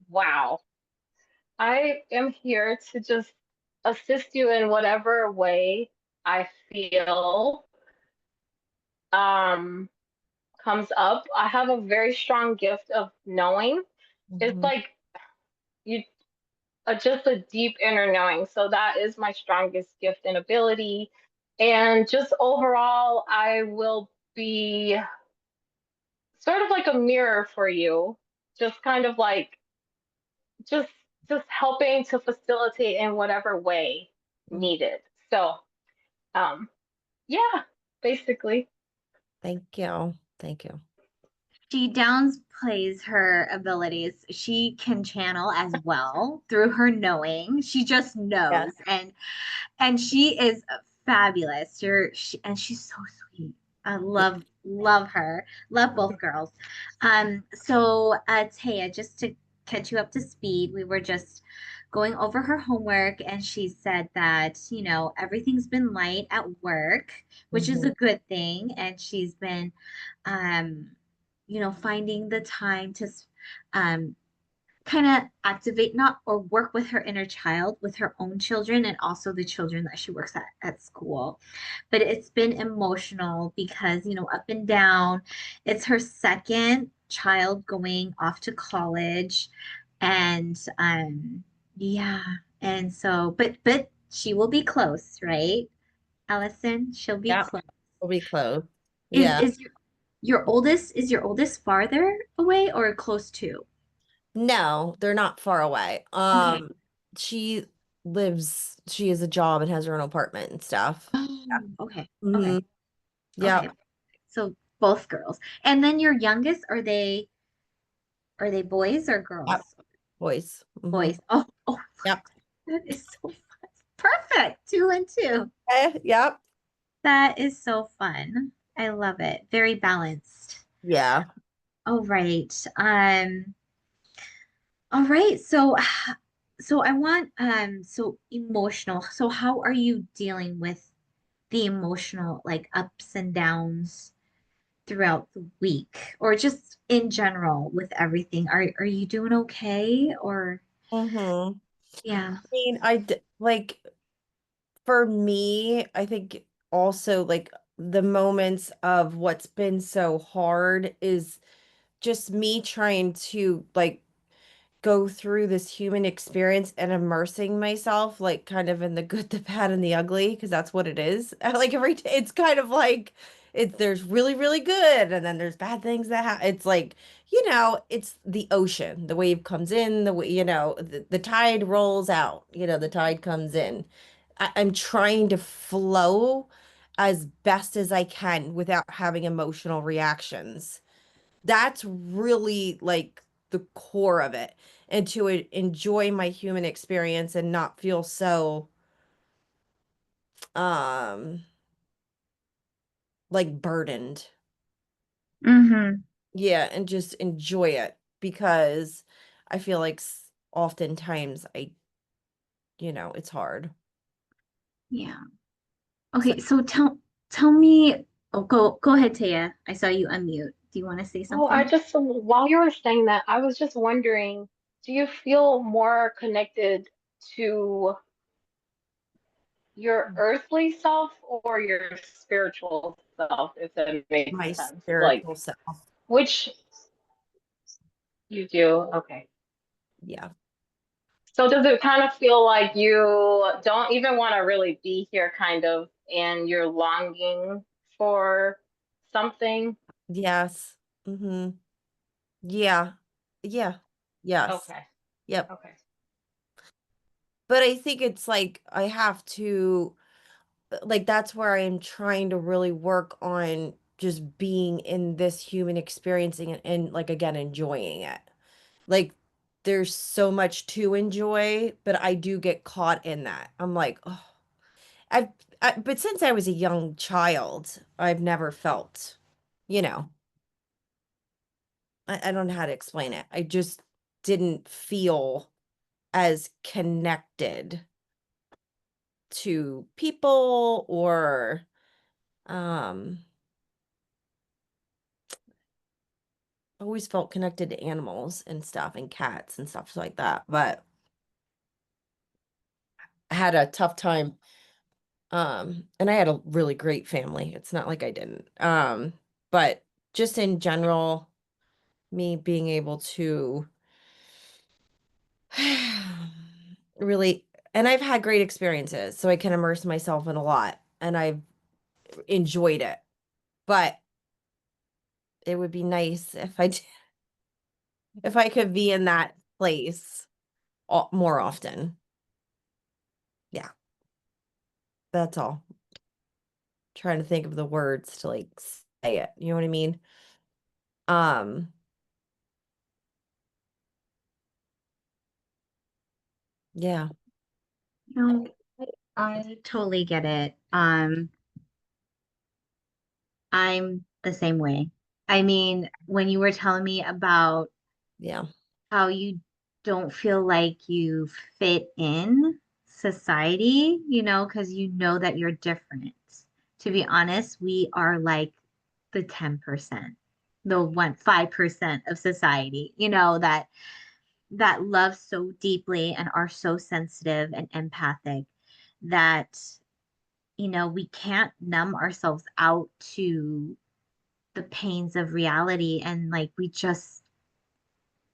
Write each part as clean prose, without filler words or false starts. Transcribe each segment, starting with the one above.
Wow. I am here to just assist you in whatever way I feel um comes up. I have a very strong gift of knowing. It's Mhm. like you just a deep inner knowing. So that is my strongest gift and ability. And just overall, I will be sort of like a mirror for you, just kind of like just just helping to facilitate in whatever way needed. So, um, yeah, basically. Thank you. Thank you. She downplays her abilities. She can channel as well through her knowing. She just Yeah. knows, and she is fabulous. And she's so sweet. I love her. Love both girls. Taya, just to catch you up to speed, we were just going over her homework, and she said that, everything's been light at work, which is Mhm. a good thing, and she's been um finding the time to um kind of activate not or work with her inner child, with her own children and also the children that she works at school. But it's been emotional because, up and down. It's her second child going off to college. And yeah. And so, but she will be close, right? Allison, she'll be Yeah. close. We'll be close. Is Yeah. is your oldest farther away or close to? No, they're not far away. Okay. She has a job and has her own apartment and stuff. Oh, okay. Okay. Hmm. Yeah. Okay. So both girls. And then your youngest, are they boys or Yep. girls? Boys. Hmm. Boys. Oh, Yep. that is so fun. Perfect. Two and two. Yep. That is so fun. I love it. Very balanced. Yeah. All right. All right. So I want so emotional. So how are you dealing with the emotional like ups and downs throughout the week or just in general with everything? Are you doing okay or Hmm. yeah. I mean, like for me, I think also like the moments of what's been so hard is just me trying to like go through this human experience and immersing myself like kind of in the good, the bad, and the ugly because that's what it is. Like every day, it's kind of like there's really, really good, and then there's bad things that happen. It's like, it's the ocean. The wave comes in, the way, the tide rolls out, the tide comes in. I'm trying to flow as best as I can without having emotional reactions. That's really like the core of it. And to enjoy my human experience and not feel so um like burdened. Mm-hmm. Yeah, and just enjoy it because I feel like oftentimes it's hard. Yeah. So Okay, so tell me, oh, go ahead, Taya. I saw you unmute. Do you want to say Oh, I something? just, while you were saying that, I was just wondering, do you feel more connected to your earthly self or your spiritual self, if that makes my sense? Like, spiritual self. which you do? Okay. Yeah. So does it kind of feel like you don't even want to really be here, kind of, and you're longing for something? Yes. Mm-hmm. Yeah. Yeah. Yes. Okay. Yep. Okay. But I think it's like I have to like that's where I am trying to really work on just being in this human experiencing and like again enjoying it. Like there's so much to enjoy, but I do get caught in that. I'm like, oh, I've but since I was a young child, I've never felt, you know, I don't know how to explain it. I just didn't feel as connected to people or um always felt connected to animals and stuff and cats and stuff like that, but I had a tough time. And I had a really great family. It's not like I didn't. But just in general, me being able to really, and I've had great experiences, so I can immerse myself in a lot, and I've enjoyed it. But it would be nice if if I could be in that place more often. Yeah, that's all. Trying to think of the words to like say it. You know what I mean? Um, yeah. No, I totally get it. I'm the same way. I mean, when you were telling me about Yeah. how you don't feel like you fit in society, because you know that you're different. To be honest, we are like the 10%, the 5% of society, that love so deeply and are so sensitive and empathic that, we can't numb ourselves out to the pains of reality. And like, we just,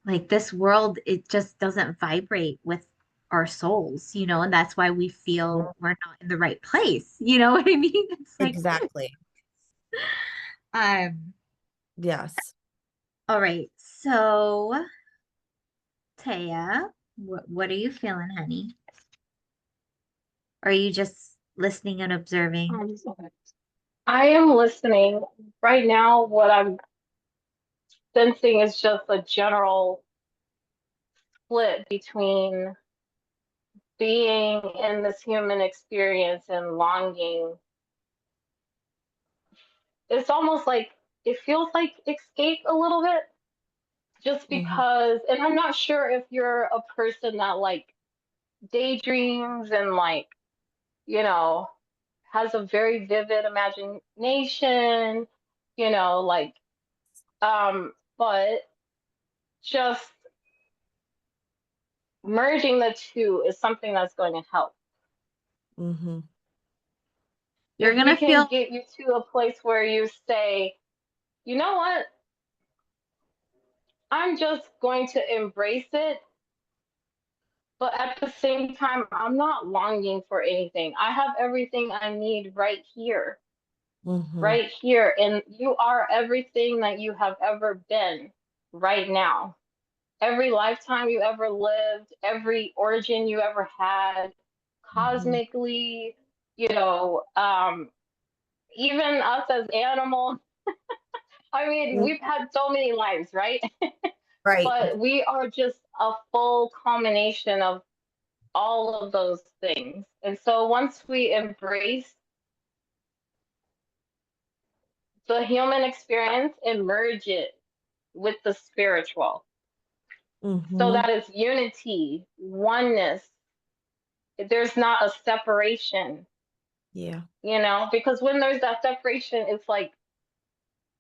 like, this world, it just doesn't vibrate with our souls, and that's why we feel we're not in the right place. You know what I mean? It's like, Exactly. um, Yes. all right. So, Taya, what are you feeling, honey? Or are you just listening and observing? I am listening. Right now, what I'm sensing is just a general split between being in this human experience and longing. It's almost like it feels like escape a little bit, just Hmm. because, and I'm not sure if you're a person that like daydreams and like, you know, has a very vivid imagination, like, but just merging the two is something that's going to help. Hmm. You're If we gonna can feel, get you to a place where you say, you know what, I'm just going to embrace it, but at the same time, I'm not longing for anything. I have everything I need Hmm. right here. And you are everything that you have ever been right now. Every lifetime you ever lived, every origin you ever had, Hmm. cosmically, even us as animals. I mean, we've had so many lives, right? Right. But we are just a full culmination of all of those things. And so once we embrace the human experience and merge it with the spiritual, so Hmm. that it's unity, oneness, there's not a separation, Yeah. because when there's that separation, it's like,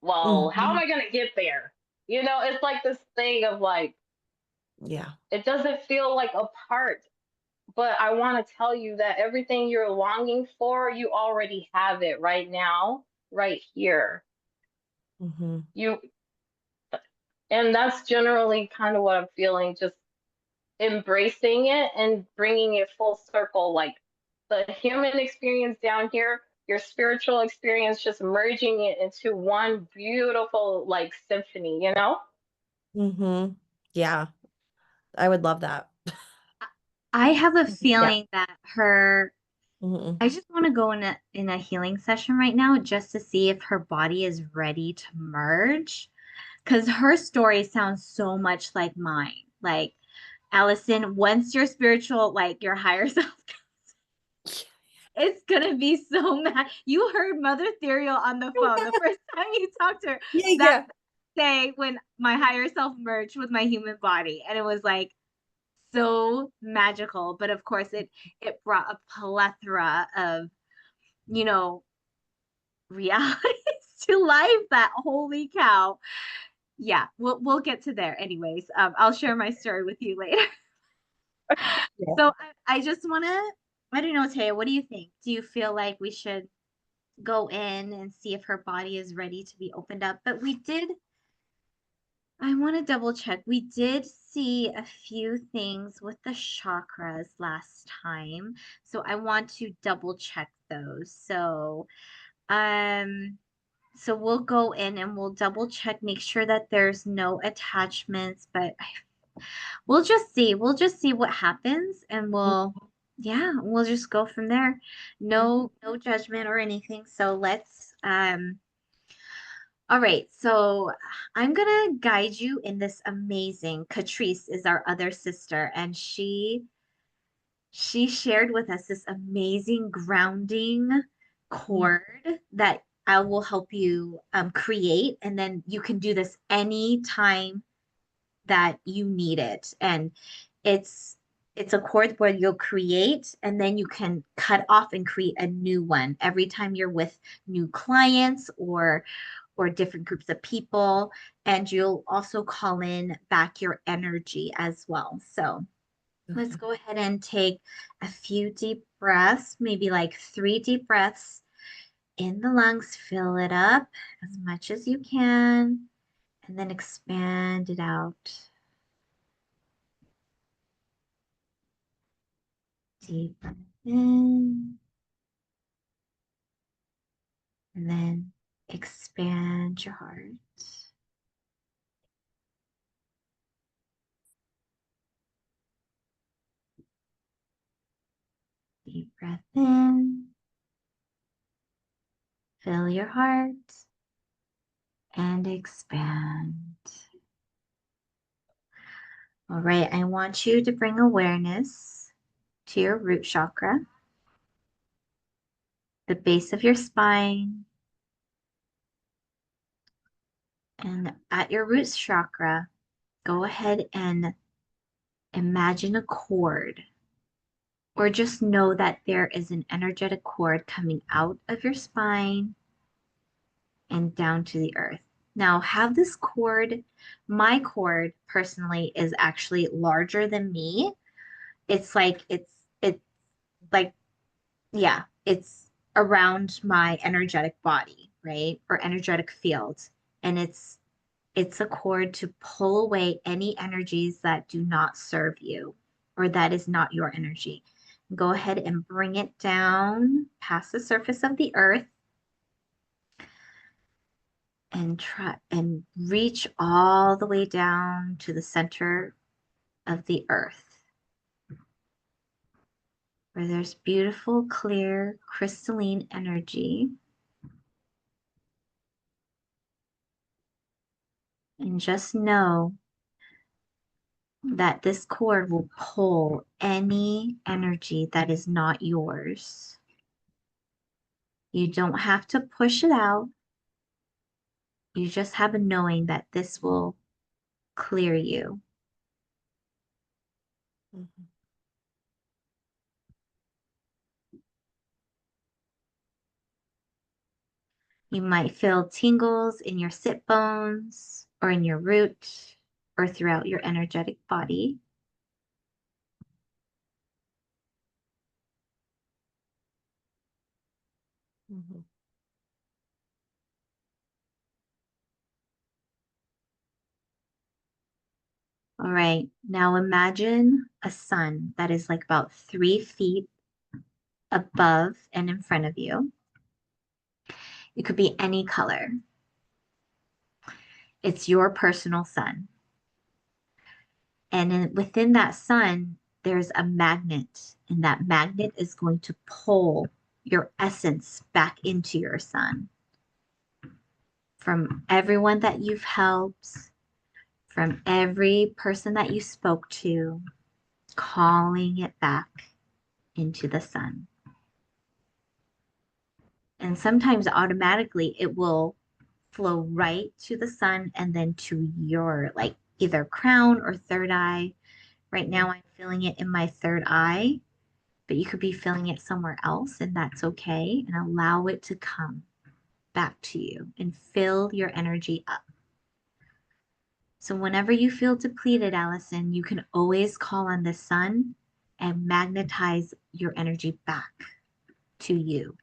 well, how am Hmm. I going to get there? It's like this thing of like, Yeah. it doesn't feel like a part. But I want to tell you that everything you're longing for, you already have it right now, right here. Hmm. You, and that's generally kind of what I'm feeling, just embracing it and bringing it full circle, like the human experience down here, your spiritual experience, just merging it into one beautiful like symphony. Hmm. Yeah. I would love that. I have a Yeah. feeling that her, Hmm. I just want to go in a healing session right now just to see if her body is ready to merge. Because her story sounds so much like mine. Like, Allison, once your spiritual, like your higher self, it's gonna be so mad. You heard Mother Ethereal on the phone the first time you talked to her Yeah. that Yeah. day when my higher self merged with my human body. And it was like so magical. But of course it brought a plethora of, you know, realities to life that holy cow. Yeah, we'll get to there anyways. I'll share my story with you later. Yeah. So I just want to, I don't know, Taya, what do you think? Do you feel like we should go in and see if her body is ready to be opened up? But I want to double check. We did see a few things with the chakras last time. So I want to double check those. Um, so we'll go in and we'll double check, make sure that there's no attachments, but we'll just see. We'll just see what happens and yeah, we'll just go from there. No judgment or anything. So let's all right, so I'm gonna guide you in this amazing. Catrice is our other sister, and she shared with us this amazing grounding cord that I will help you create, and then you can do this anytime that you need it. And it's it's a cord where you'll create and then you can cut off and create a new one every time you're with new clients or different groups of people. And you'll also call in back your energy as well. So let's Okay. go ahead and take a few deep breaths, maybe like 3 deep breaths in the lungs. Fill it up as much as you can, and then expand it out. Deep breath in, and then expand your heart. Deep breath in, fill your heart, and expand. All right, I want you to bring awareness to your root chakra, the base of your spine, and at your root chakra, go ahead and imagine a cord, or just know that there is an energetic cord coming out of your spine and down to the earth. Now, have this cord, my cord personally is actually larger than me. It's like yeah, it's around my energetic body, right? Or energetic field. And it's a cord to pull away any energies that do not serve you or that is not your energy. Go ahead and bring it down past the surface of the earth and try and reach all the way down to the center of the earth where there's beautiful, clear, crystalline energy. And just know that this cord will pull any energy that is not yours. You don't have to push it out. You just have a knowing that this will clear you. Mhm. You might feel tingles in your sit bones or in your root or throughout your energetic body. Mhm. All right, now imagine a sun that is like about 3 feet above and in front of you. It could be any color. It's your personal sun. And within that sun, there's a magnet, and that magnet is going to pull your essence back into your sun from everyone that you've helped, from every person that you spoke to, calling it back into the sun. And sometimes automatically it will flow right to the sun and then to your like either crown or third eye. Right now, I'm feeling it in my third eye, but you could be feeling it somewhere else, and that's okay. And allow it to come back to you and fill your energy up. So whenever you feel depleted, Allison, you can always call on the sun and magnetize your energy back to you.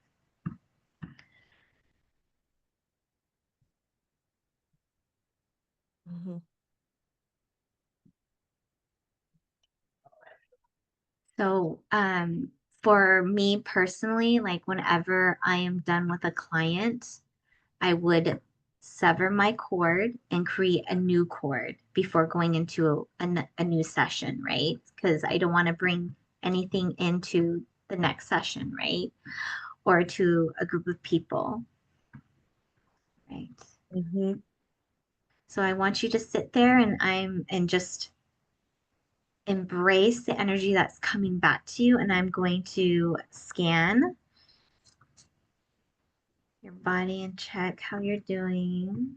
Mhm. So, for me personally, like whenever I am done with a client, I would sever my cord and create a new cord before going into a new session, right? Because I don't want to bring anything into the next session, right? Or to a group of people, right? Mhm. So I want you to sit there and just embrace the energy that's coming back to you. And I'm going to scan your body and check how you're doing.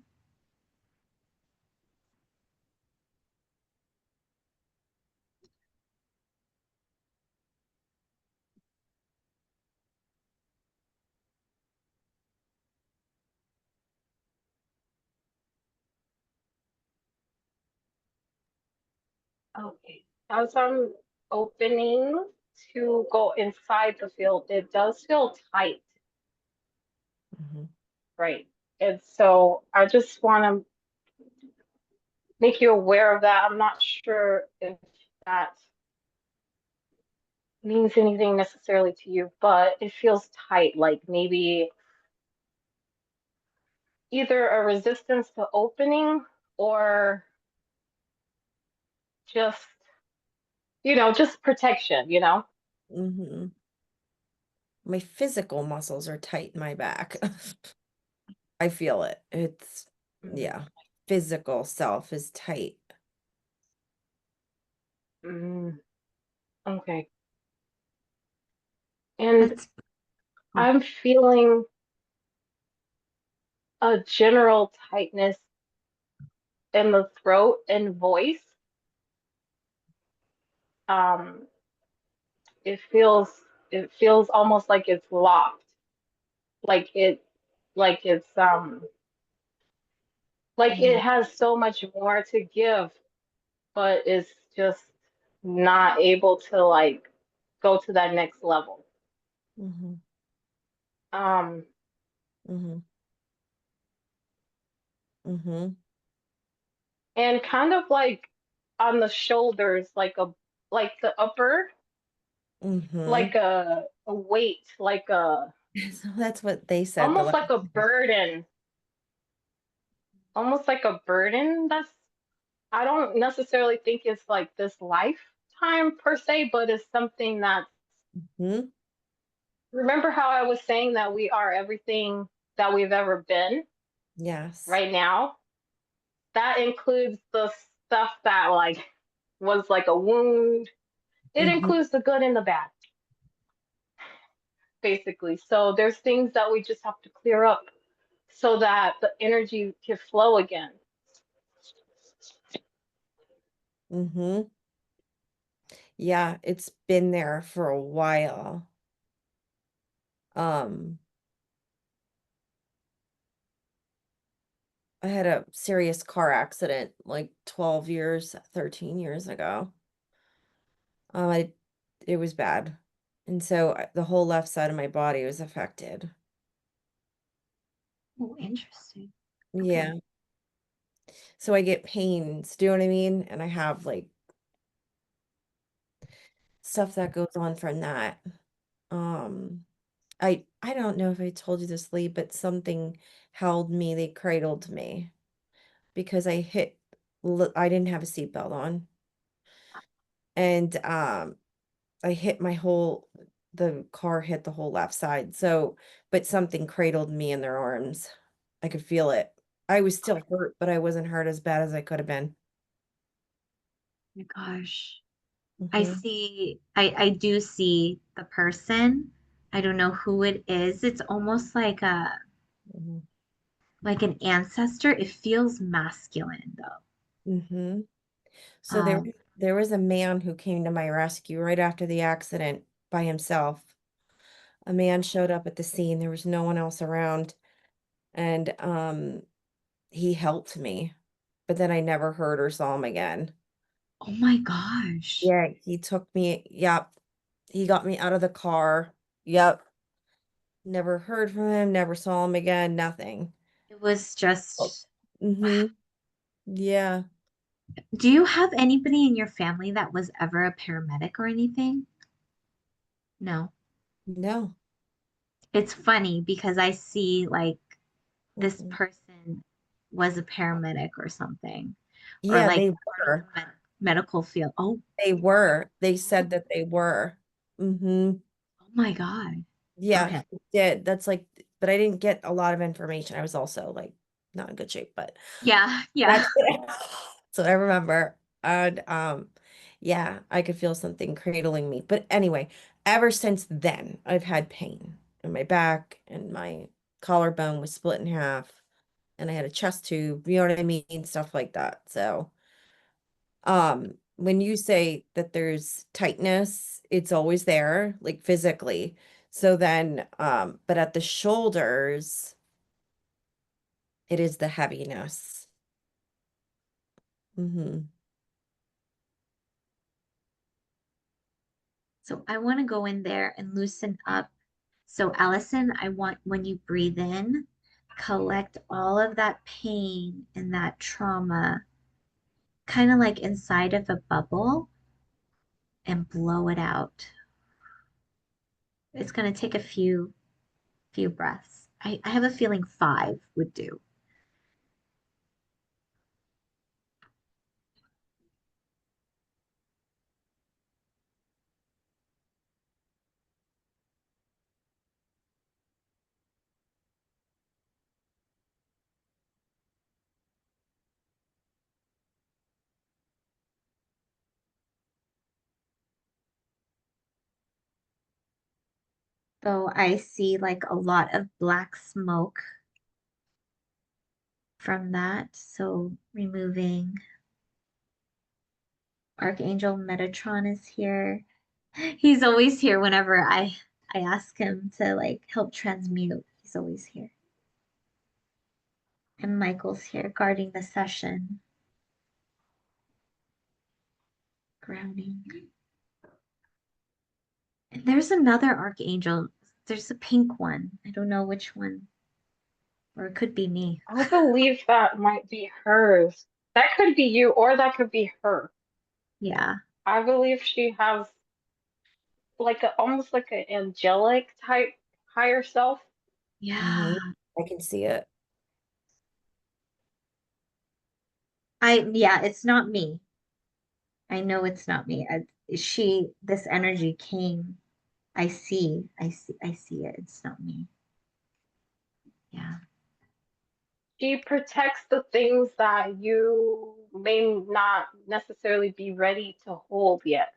Okay. As I'm opening to go inside the field, it does feel tight, Mhm. right? And so I just want to make you aware of that. I'm not sure if that means anything necessarily to you, but it feels tight, like maybe either a resistance to opening or just, just protection, Mhm. My physical muscles are tight in my back. I feel it. It's, Mm, yeah, physical self is tight. mm, okay. And Let's, oh, I'm feeling a general tightness in the throat and voice. Um, it feels it feels almost like it's locked, like it like it's like it mhm, has so much more to give, but it's just not able to like go to that next level. Mhm. Um, Mhm. Mhm. and kind of like on the shoulders, like the upper, Mhm. like a weight, like a So that's what they said the almost last like a time. burden, almost like a burden that's I don't necessarily think it's like this lifetime per se, but it's something that Mhm. remember how I was saying that we are everything that we've ever been Yes. right now? That includes the stuff that like was like a wound. It Mhm. includes the good and the bad, basically. So there's things that we just have to clear up so that the energy can flow again. Mhm. Yeah, it's been there for a while. Um, I had a serious car accident like 12 years, 13 years ago. I it was bad. And so the whole left side of my body was affected. oh, interesting. Okay. Yeah. So I get pains, do you know what I mean? And I have like stuff that goes on from that. Um, I don't know if I told you this, Lee, but something held me, they cradled me because I didn't have a seatbelt on. And I hit the car hit the whole left side. So, but something cradled me in their arms. I could feel it. I was still hurt, but I wasn't hurt as bad as I could have been. Oh my gosh. Hmm. I do see the person. I don't know who it is. It's almost Hmm. like an ancestor. It feels masculine though. Hmm. So Um, there was a man who came to my rescue right after the accident by himself. A man showed up at the scene. There was no one else around, and he helped me. but then I never heard or saw him again. Oh my gosh. Yeah, he took me. Yep. He got me out of the car. Yep. Never heard from him, never saw him again, nothing. It was Oh. just, Mm-hmm. Yeah. do you have anybody in your family that was ever a paramedic or anything? No. No. It's funny because I see like this Mm-mm. person was a paramedic or something, or Yeah, like they part of the were. medical field. Oh, They were. They said that they were. Mm-hmm. oh my God. Yeah, Okay. he did. That's like, but I didn't get a lot of information. I was also like not in good shape, but Yeah, yeah. that's so I remember. And yeah, I could feel something cradling me. But anyway, ever since then, I've had pain in my back and my collarbone was split in half and I had a chest tube, you know what I mean? Stuff like that. So, when you say that there's tightness, it's always there, like physically. So then, but at the shoulders, it is the heaviness. Mm-hmm. So I want to go in there and loosen up. So Allison, I want when you breathe in, collect all of that pain and that trauma kind of like inside of a bubble and blow it out. It's going to take a few breaths. I have a feeling five would do. So I see like a lot of black smoke from that. So removing Archangel Metatron is here. He's always here whenever I ask him to like help transmute. He's always here. And Michael's here guarding the session. Grounding. And there's another archangel. There's a pink one. I don't know which one. Or it could be me. I believe that might be hers. That could be you, or that could be her. Yeah. I believe she has like a almost like an angelic type higher self. Yeah. Mm-hmm. I can see it. Yeah, it's not me. I know it's not me. This energy came. I see it. It's not me. Yeah. She protects the things that you may not necessarily be ready to hold yet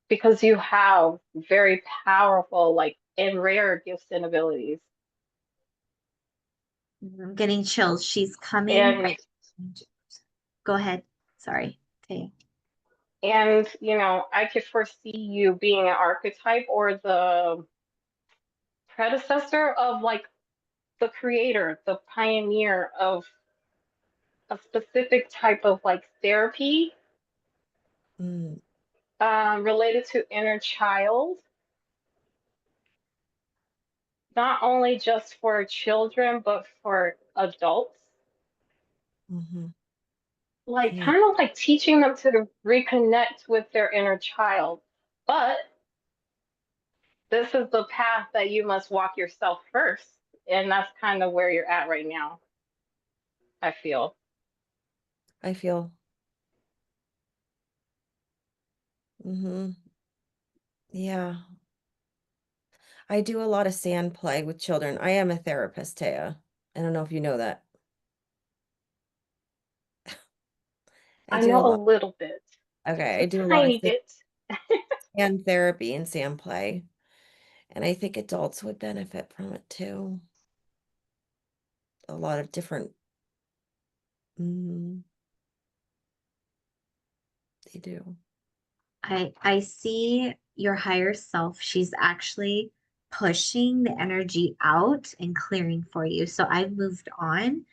because you have very powerful, like, and rare gifts and abilities. I'm getting chills. She's coming. And Go ahead. Sorry. Okay. I could foresee you being an archetype or the predecessor of like the creator, the pioneer of a specific type of like therapy Mm, related to inner child, not only just for children, but for adults. mm-hmm. Like Yeah, kind of like teaching them to reconnect with their inner child. But this is the path that you must walk yourself first. And that's kind of where you're at right now, I feel. I feel. Mm-hmm. Yeah. I do a lot of sand play with children. I am a therapist, Taya. I don't know if you know that. I I do a know a lot. little bit, Okay, a I do a lot of tiny bit. sand therapy and sand play. And I think adults would benefit from it too. A lot of different, mm, they do. I see your higher self. She's actually pushing the energy out and clearing for you. So I've moved on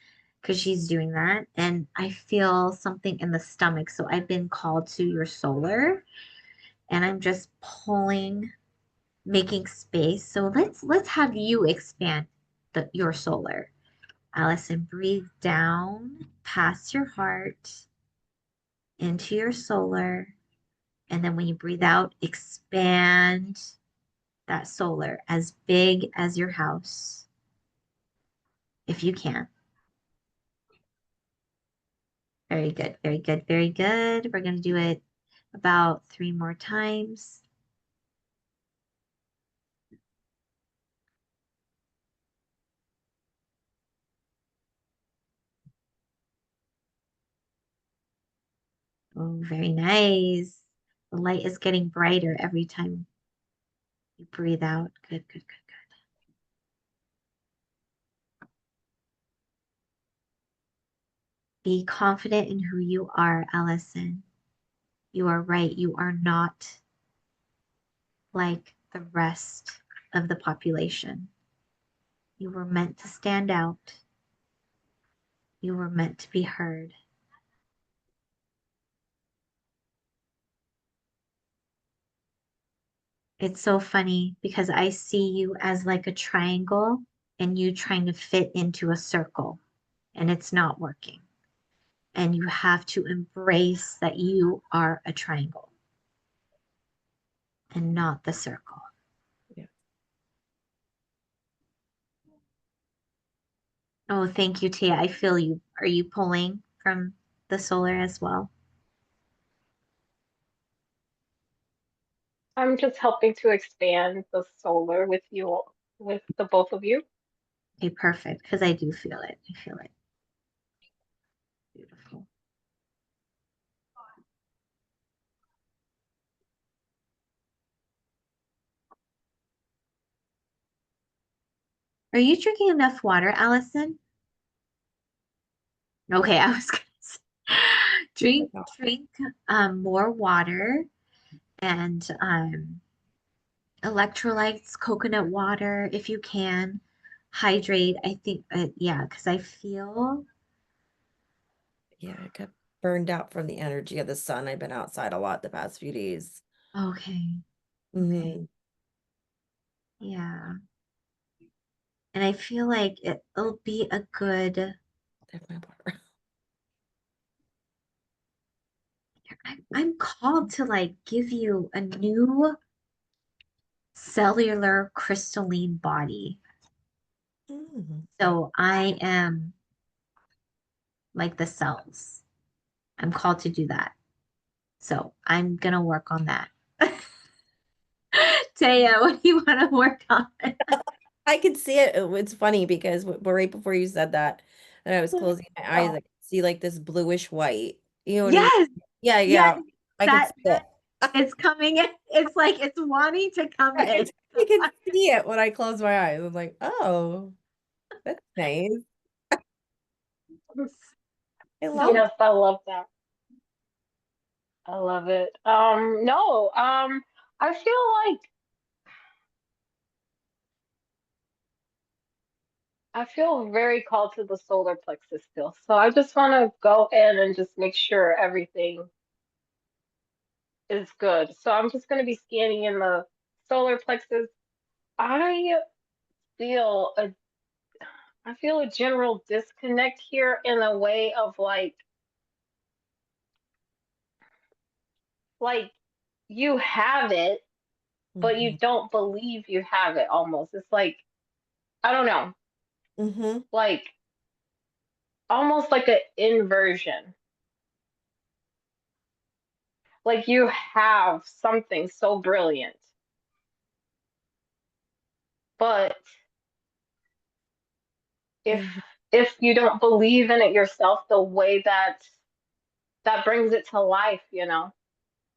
because she's doing that. And I feel something in the stomach. So I've been called to your solar and I'm just pulling, making space. So let's have you expand your solar. Allison, breathe down past your heart into your solar. And then when you breathe out, expand that solar as big as your house, if you can. Very good, very good, very good. We're going to do it about 3 more times. Oh, very nice. The light is getting brighter every time you breathe out. Good, good, good, good. Be confident in who you are, Allison. You are right. You are not like the rest of the population. You were meant to stand out. You were meant to be heard. It's so funny because I see you as like a triangle and you trying to fit into a circle and it's not working. And you have to embrace that you are a triangle and not the circle. Yeah. Oh, thank you, Tayah. I feel you. Are you pulling from the solar as well? I'm just helping to expand the solar with you, with the both of you. Okay, perfect. Because I do feel it. I feel it. Beautiful. Are you drinking enough water, Allison? Okay, I was gonna say, drink more water and electrolytes, coconut water if you can. Hydrate. I think, yeah, because I feel Yeah, I got burned out from the energy of the sun. I've been outside a lot the past few days. okay. Okay. Hmm. Yeah. And I feel like it'll be a good. There's my water. I'm called to like give you a new cellular crystalline body. Mm. So I am like the cells. I'm called to do that. So I'm gonna work on that. Taya, what do you want to work on? I could see it. It's funny because right before you said that, and I was closing my eyes, I Oh, could see like this bluish white. You know what I mean? Yes, Yeah, yes, yeah. I could that see it. it's coming in. It's like it's wanting to come in. I could see it when I close my eyes. I'm like, oh, that's nice. I love So yes, I love that. I love it. No, I feel like I feel very called to the solar plexus still. So I just want to go in and just make sure everything is good. So I'm just going to be scanning in the solar plexus. I feel a I feel a general disconnect here in a way of like you have it, but you it. don't believe you have it almost. It's like I don't know, Hmm. like almost like an inversion. Like you have something so brilliant, but if Hmm. if you don't believe in it yourself the way that brings it to life,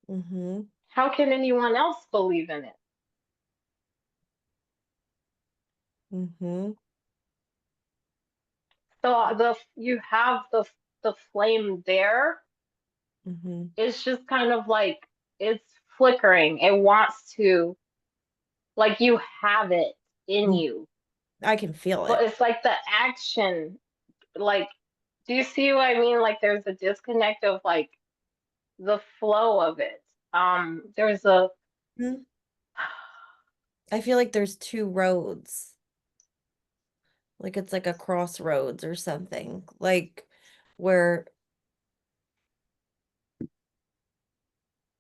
Hmm. how can anyone else believe in it? Hmm. So the you have the flame there. Hmm. It's just kind of like it's flickering. It wants to like you have it in Hmm. you, I can feel but it. it's like the action, like Do you see what I mean? Like there's a disconnect of like the flow of it. There's a Mhm. I feel like there's two roads. Like it's like a crossroads or something. Like where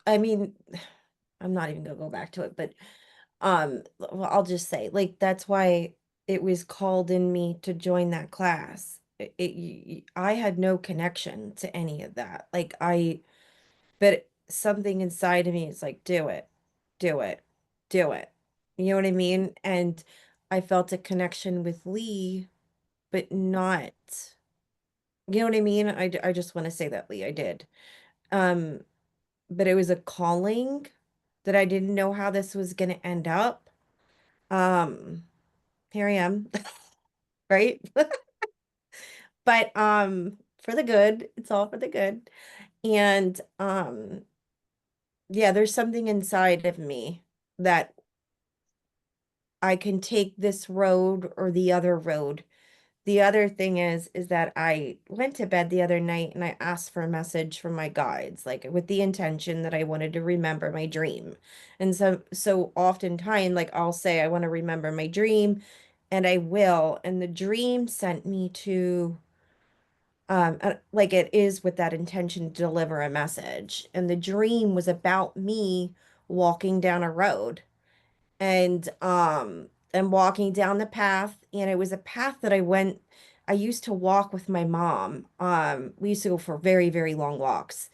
I mean, I'm not even gonna go back to it, but well, I'll just say like that's why it was called in me to join that class. I had no connection to any of that. But something inside of me is like, do it, do it, do it. You know what I mean? And I felt a connection with Lee, but not, you know what I mean? I just want to say that, Lee, I did. Um, but it was a calling that I didn't know how this was going to end up. Um, Here I am, right? But for the good, it's all for the good. And yeah, there's something inside of me that I can take this road or the other road. The other thing is that I went to bed the other night and I asked for a message from my guides, like with the intention that I wanted to remember my dream. And so oftentimes, like I'll say I want to remember my dream, and I will. And the dream sent me to like it is with that intention to deliver a message. And the dream was about me walking down a road and walking down the path, and it was a path that I used to walk with my mom. We used to go for very, very long walks.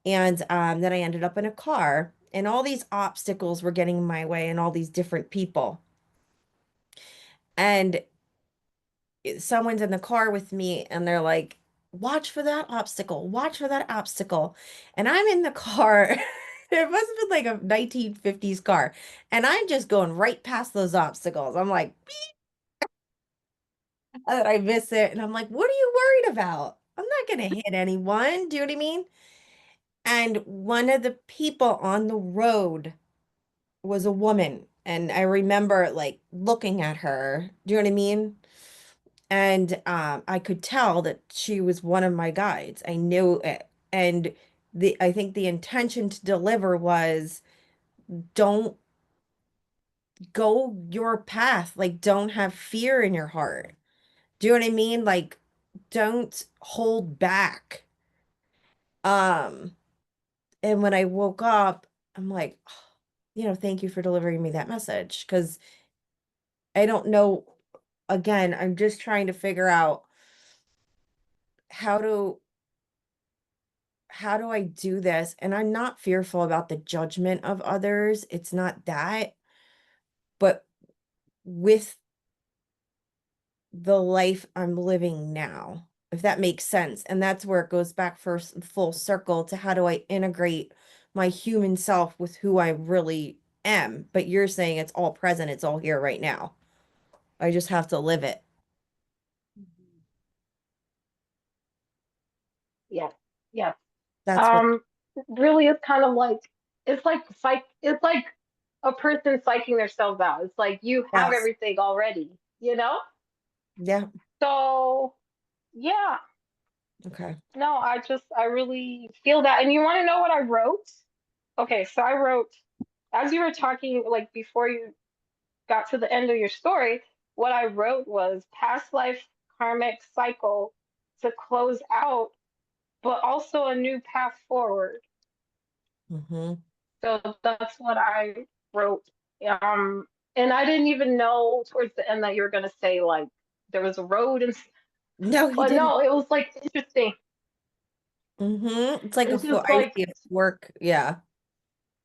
And then I ended up in a car, and all these obstacles were getting in my way, and all these different people. And someone's in the car with me, and they're like, watch for that obstacle, watch for that obstacle. And I'm in the car. It must have been like a 1950s car. And I'm just going right past those obstacles. I'm like, and I miss it. And I'm like, what are you worried about? I'm not going to hit anyone. Do you know what I mean? And one of the people on the road was a woman. And I remember like looking at her. Do you know what I mean? And I could tell that she was one of my guides. I knew it. And I think the intention to deliver was don't go your path. Like, don't have fear in your heart. Do you know what I mean? Like, don't hold back. Um, and when I woke up, I'm like, thank you for delivering me that message. Because I don't know, again, I'm just trying to figure out how to how do I do this? And I'm not fearful about the judgment of others. It's not that, but with the life I'm living now, if that makes sense. And that's where it goes back first full circle to how do I integrate my human self with who I really am. But you're saying it's all present, it's all here right now. I just have to live it. Mhm. yeah, yeah. That's what, Um, really, it's kind of like it's like a person psyching themselves out. It's like you have yes. everything already, you know? Yeah. So yeah, Okay. no, I really feel that. And you want to know what I wrote? Okay, so I wrote as you were talking, like before you got to the end of your story, what I wrote was past life karmic cycle to close out, but also a new path forward. Mm-hmm. So that's what I wrote. Um, and I didn't even know towards the end that you were gonna say like there was a road and No, he but didn't. no, it was like interesting. Mm-hmm. It's like It's just I like see a work. Yeah.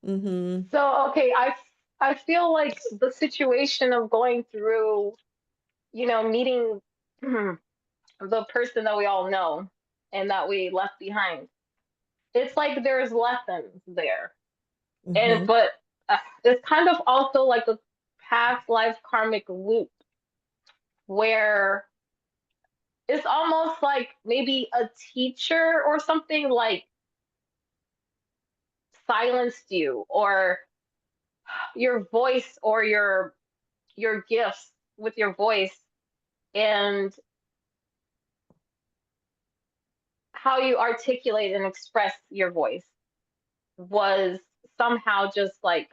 Mm-hmm. so okay, I feel like the situation of going through, meeting the person that we all know and that we left behind. It's like there's lessons there. And Mm-hmm. but it's kind of also like a past life karmic loop where it's almost like maybe a teacher or something like silenced you or your voice or your gifts with your voice and how you articulate and express your voice was somehow just kind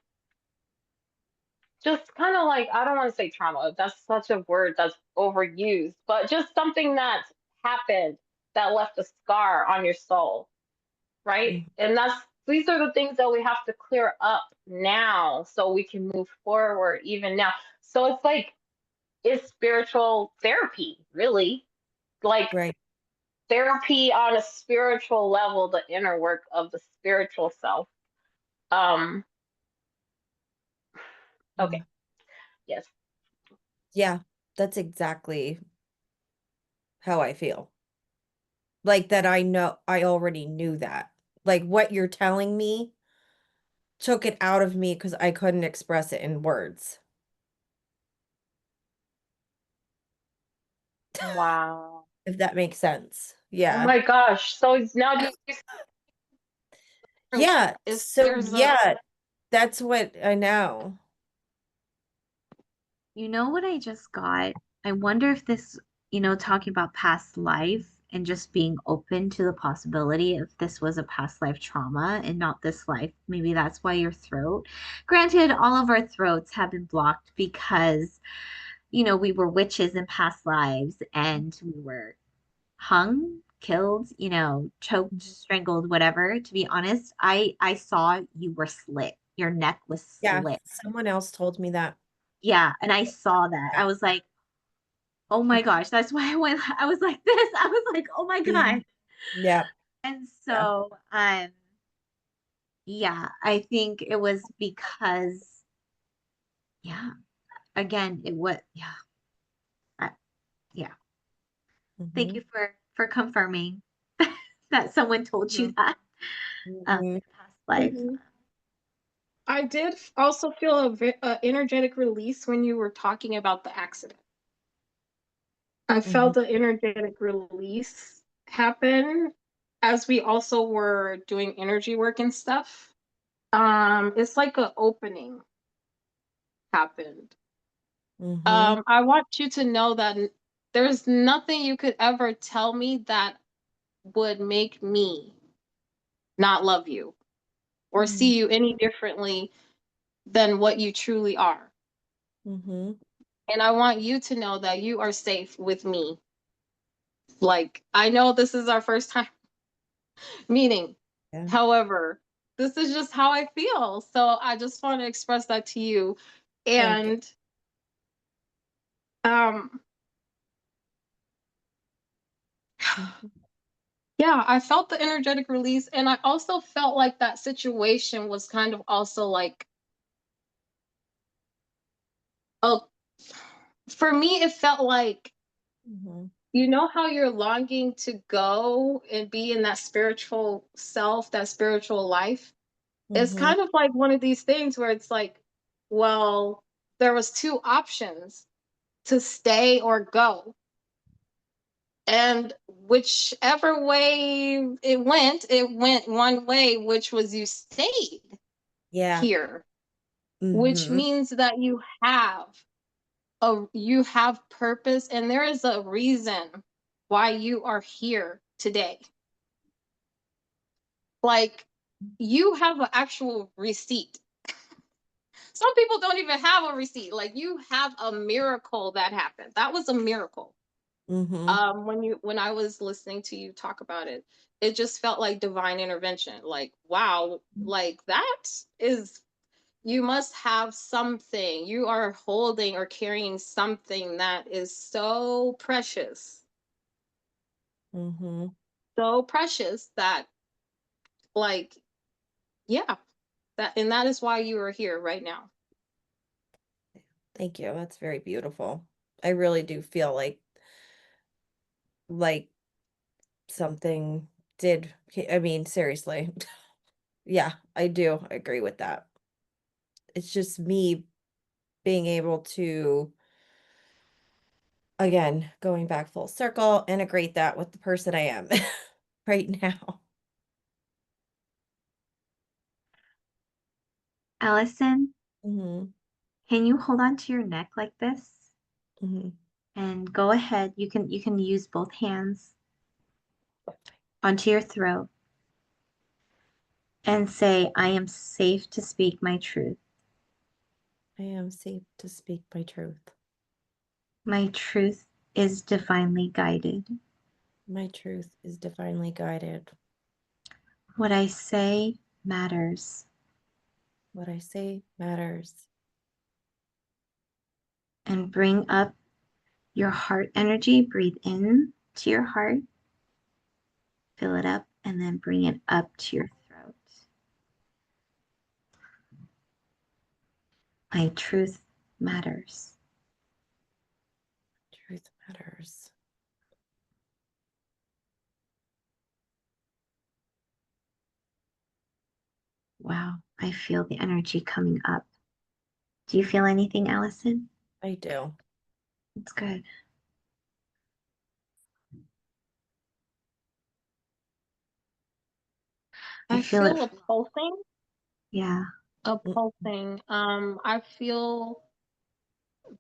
of like, I don't want to say trauma, that's such a word that's overused, but just something that happened that left a scar on your soul, right? Mm. And these are the things that we have to clear up now so we can move forward even now. So it's like, it's spiritual therapy, really. Like Right. therapy on a spiritual level, the inner work of the spiritual self. Um, okay, Mm. yes. Yeah, that's exactly how I feel. Like that I know I already knew that. Like what you're telling me took it out of me because I couldn't express it in words. Wow. If that makes sense. Oh Yeah. my gosh. So now do you Yeah. is So there's a yeah, that's what I know. You know what I just got? I wonder if this, talking about past life and just being open to the possibility if this was a past life trauma and not this life. Maybe that's why your throat. Granted, all of our throats have been blocked because, we were witches in past lives and we were hung, killed, choked, Mhm. strangled, whatever. To be honest, I saw you were slit. Your neck was Yeah, slit. someone else told me that. Yeah, and I saw that. I was like, oh my gosh, that's why I was like this. I was like, oh my Yeah. God. Yeah. And Yeah. so yeah, I think it was because yeah, again, it was yeah, I, yeah. Thank Hmm. you for confirming that someone told you Mhm. that Hmm. in past life. Mhm. I did also feel a energetic release when you were talking about the accident. I Hmm. felt the energetic release happen as we also were doing energy work and stuff. It's like an opening happened. Hmm. I want you to know that there's nothing you could ever tell me that would make me not love you or see you any differently than what you truly are. Hmm. And I want you to know that you are safe with me. Like, I know this is our first time meeting. Yeah. However, this is just how I feel. So I just want to express that to you. Thank you. And um Mhm. yeah, I felt the energetic release and I also felt like that situation was kind of also like oh for me it felt like Mhm. you know how you're longing to go and be in that spiritual self, that spiritual life? It's Mhm. kind of like one of these things where it's like, well, there was two options to stay or go. And whichever way it went one way, which was you stayed Yeah. here, which Mhm. means that you have purpose and there is a reason why you are here today. Like you have an actual receipt. Some people don't even have a receipt. Like you have a miracle that happened. That was a miracle. Mhm. When I was listening to you talk about it, it just felt like divine intervention. Like, wow, like that is you must have something. You are holding or carrying something that is so precious. Mhm. So precious that like, yeah, that is why you are here right now. Thank you. That's very beautiful. I really do feel like something did. I mean, seriously. Yeah, I do agree with that. It's just me being able to, again, going back full circle, integrate that with the person I am right now. Allison, Hmm. can you hold on to your neck like this? Hmm. And go ahead. You can use both hands. onto your throat and say, I am safe to speak my truth. I am safe to speak my truth. My truth is divinely guided. My truth is divinely guided. What I say matters. What I say matters. And bring up your heart energy. Breathe in to your heart. Fill it up and then bring it up to your throat. My truth matters. Truth matters. Wow, I feel the energy coming up. Do you feel anything, Allison? I do. It's good. I I feel it. feel a pulsing, Yeah. a Mm, pulsing. I feel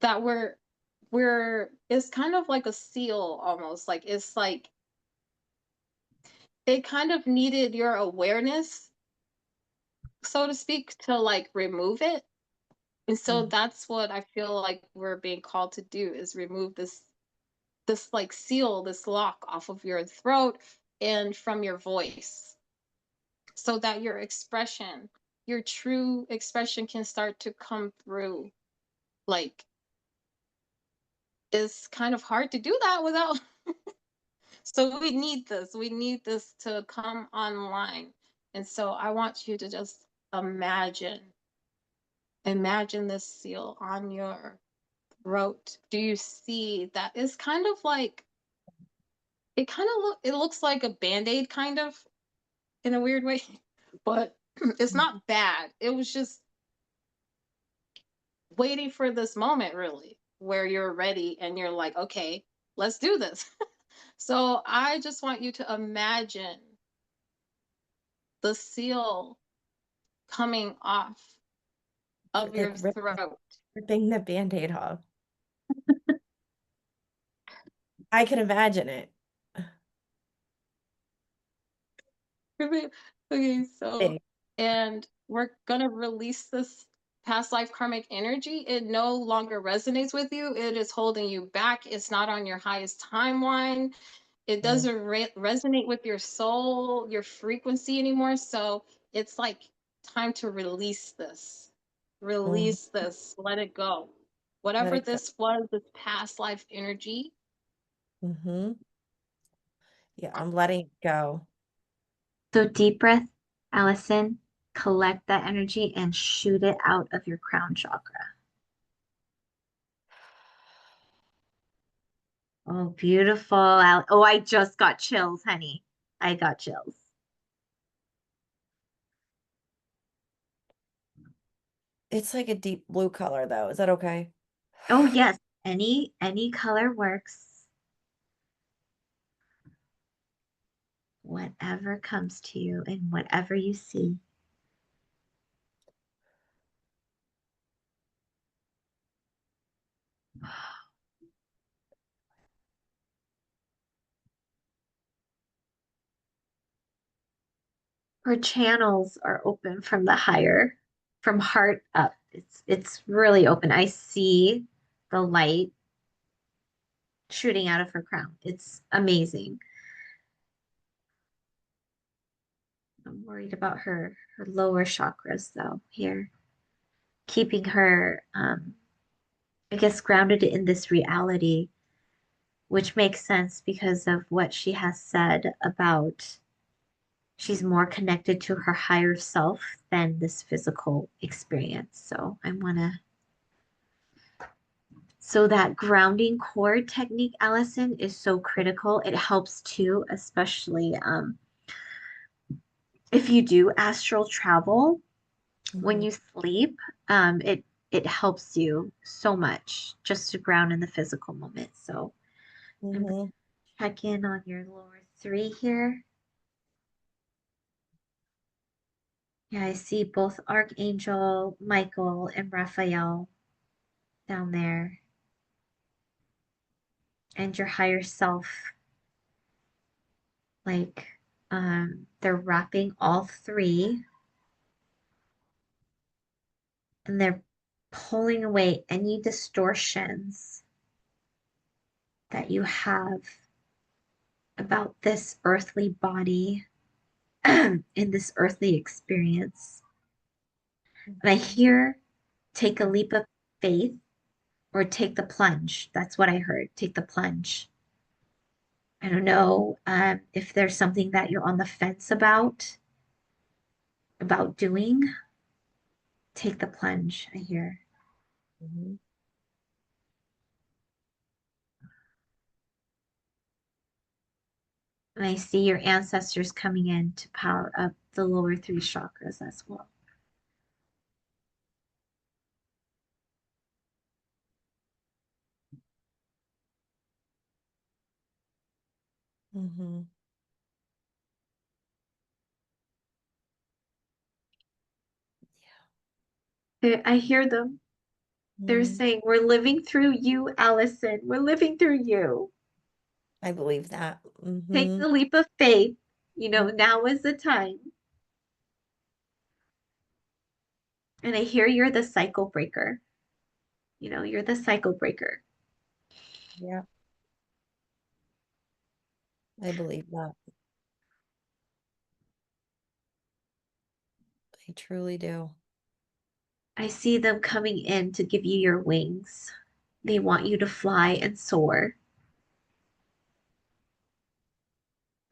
that we're it's kind of like a seal almost. Like it's like it kind of needed your awareness, so to speak, to like remove it. And so mm, that's what I feel like we're being called to do is remove this like seal, this lock off of your throat and from your voice so that your expression, your true expression can start to come through. Like it's kind of hard to do that without so we need this to come online. And so I want you to just imagine this seal on your throat. Do you see that? It's kind of like it looks like a band-aid kind of in a weird way, but it's not bad. It was just waiting for this moment really where you're ready and you're like, okay, let's do this. So I just want you to imagine the seal coming off of like your throat. ripping the Band-Aid off. I can imagine it. Okay, so Big. and we're gonna release this past life karmic energy. It no longer resonates with you. It is holding you back. It's not on your highest timeline. It Mm, doesn't resonate with your soul, your frequency anymore. So it's like time to release this. mm, Release this. Let it go. let Whatever it go. this was, this past life energy, Mm-hmm. Yeah, I'm letting it go. So deep breath, Allison. Collect that energy and shoot it out of your crown chakra. Oh, beautiful. Oh, I just got chills, honey. I got chills. It's like a deep blue color though. Is that okay? Oh, yes. Any color works. Whatever comes to you and whatever you see. Her channels are open from the higher, from heart up. It's really open. I see the light shooting out of her crown. It's amazing. I'm worried about her lower chakras though here, keeping her I guess grounded in this reality, which makes sense because of what she has said about she's more connected to her higher self than this physical experience. So I want to so that grounding core technique, Allison, is so critical. It helps too, especially if you do astral travel when Mhm. you sleep. It helps you so much just to ground in the physical moment. So I'm gonna Mhm. check in on your lower three here. Yeah, I see both Archangel Michael and Raphael down there, and your higher self, like They're wrapping all three and they're pulling away any distortions that you have about this earthly body in this earthly experience. And I hear take a leap of faith or take the plunge. That's what I heard. Take the plunge. I don't know if there's something that you're on the fence about doing. Take the plunge, I hear. Mm-hmm. And I see your ancestors coming in to power up the lower three chakras as well. Mm-hmm. I hear them. They're Mm-hmm. saying, we're living through you, Alison. We're living through you. I believe that. Take Mm-hmm. the leap of faith. Now is the time. And I hear you're the cycle breaker. You're the cycle breaker. Yeah, I believe that. I truly do. I see them coming in to give you your wings. They want you to fly and soar.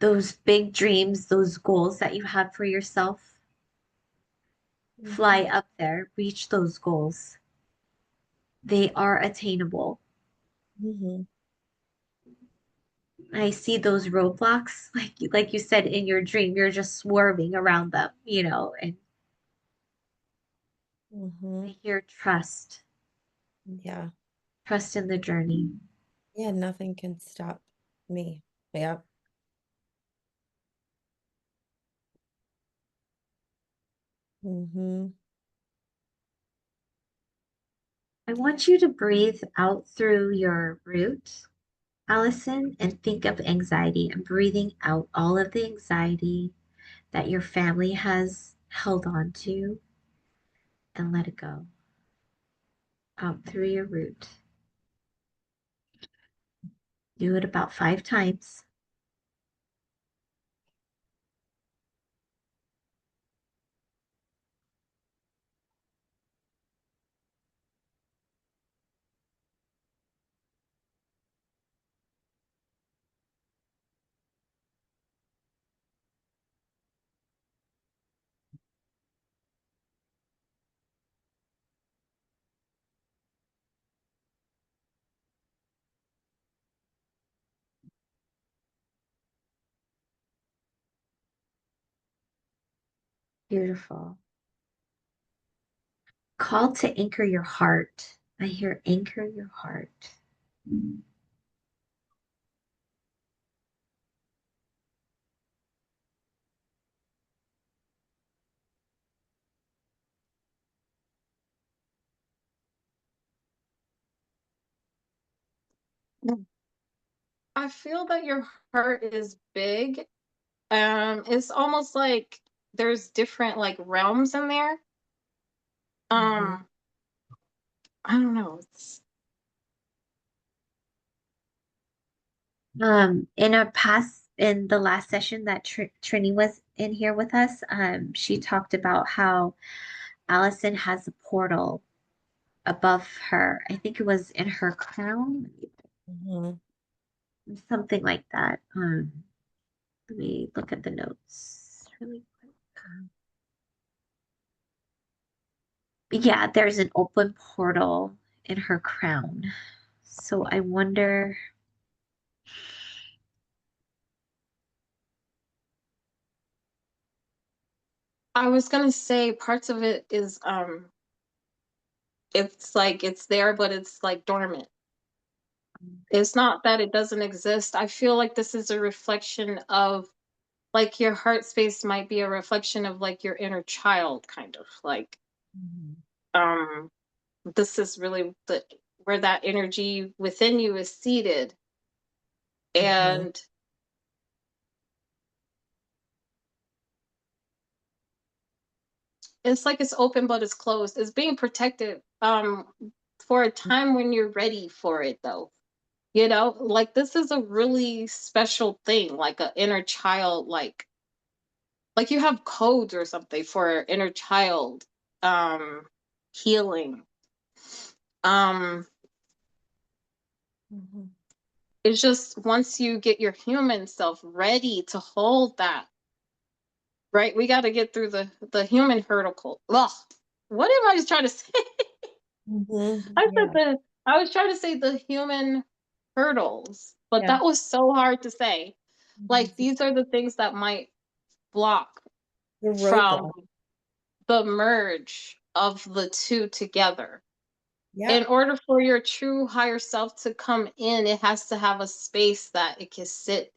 Those big dreams, those goals that you have for yourself, fly up there, reach those goals. They are attainable. Mm-hmm. I see those roadblocks, like you said in your dream, you're just swerving around them, and Mm-hmm. I hear trust, Yeah. trust in the journey. Yeah, nothing can stop me. Yep. Mm-hmm. I want you to breathe out through your root, Alison, and think of anxiety and breathing out all of the anxiety that your family has held on to and let it go out through your root. Do it about 5 times. Beautiful. Call to anchor your heart. I hear anchor your heart. I feel that your heart is big. It's almost like there's different like realms in there. Mm-hmm. I don't know. It's In the last session that Trini was in here with us, she talked about how Allison has a portal above her. I think it was in her crown, Mm-hmm. something like that. Let me look at the notes really quick. Yeah, there's an open portal in her crown. So I wonder. I was gonna say parts of it is it's like it's there, but it's like dormant. It's not that it doesn't exist. I feel like this is a reflection of like your heart space might be a reflection of like your inner child, kind of like um this is really the where that energy within you is seated. Mm-hmm. And it's like it's open but it's closed. It's being protected for a time when you're ready for it though. You know, like this is a really special thing, like an inner child, like you have codes or something for inner child healing. Um Mhm. it's just once you get your human self ready to hold that, right? We got to get through the human hurdle. Ugh, what am I trying to say? I said Yeah. I was trying to say the human hurdles, but Yeah. that was so hard to say. Like Mhm. these are the things that might block The from roadblock. the merge of the two together. Yeah. In order for your true higher self to come in, it has to have a space that it can sit